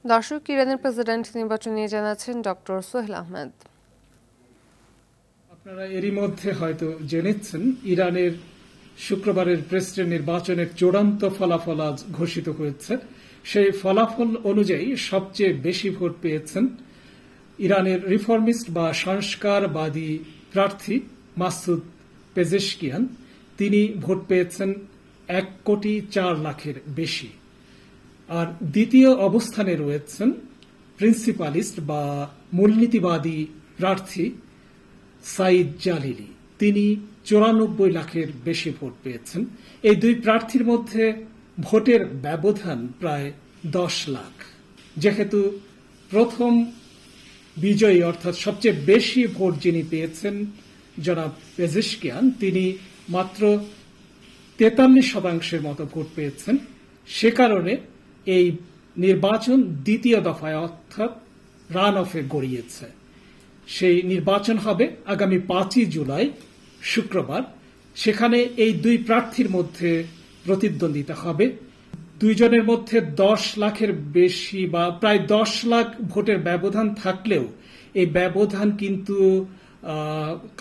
দর্শক, ইরানের প্রেসিডেন্ট নির্বাচন নিয়ে জানাচ্ছেন ডক্টর সোহেল আহমেদ। আপনারা এরই মধ্যে হয়তো জেনেছেন ইরানের শুক্রবারের প্রেসিডেন্ট নির্বাচনের চূড়ান্ত ফলাফল আজ ঘোষিত হয়েছে। সেই ফলাফল অনুযায়ী সবচেয়ে বেশি ভোট পেয়েছেন ইরানের রিফর্মিস্ট বা সংস্কারবাদী প্রার্থী মাসুদ পেজেশকিয়ান। তিনি ভোট পেয়েছেন 1,04,00,000-এর বেশি। আর দ্বিতীয় অবস্থানে রয়েছেন প্রিন্সিপালিস্ট বা মূলনীতিবাদী প্রার্থী সাইদ জালিলি। তিনি 94 লাখের বেশি ভোট পেয়েছেন। এই দুই প্রার্থীর মধ্যে ভোটের ব্যবধান প্রায় 10 লাখ। যেহেতু প্রথম বিজয়ী অর্থাৎ সবচেয়ে বেশি ভোট যিনি পেয়েছেন জনাব পেজেশকিয়ান, তিনি মাত্র 43% মতো ভোট পেয়েছেন। সে কারণে এই নির্বাচন দ্বিতীয় দফায় অর্থাৎ রান অফে গড়িয়েছে। সেই নির্বাচন হবে আগামী 5ই জুলাই শুক্রবার। সেখানে এই দুই প্রার্থীর মধ্যে প্রতিদ্বন্দ্বিতা হবে। দুইজনের মধ্যে 10 লাখের বেশি বা প্রায় 10 লাখ ভোটের ব্যবধান থাকলেও এই ব্যবধান কিন্তু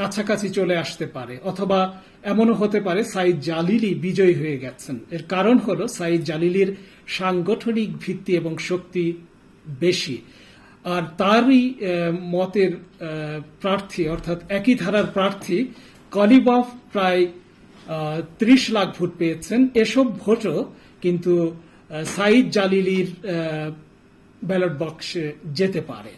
কাছাকাছি চলে আসতে পারে, অথবা এমনও হতে পারে সাইদ জালিলি বিজয়ী হয়ে গেছেন। এর কারণ হলো সাইদ জালিলির সাংগঠনিক ভিত্তি এবং শক্তি বেশি। আর তারই মতের প্রার্থী অর্থাৎ একই ধারার প্রার্থী কলিবফ প্রায় 30 লাখ ভোট পেয়েছেন। এসব ভোটও কিন্তু সাইদ জালিলির ব্যালট বক্সে যেতে পারে।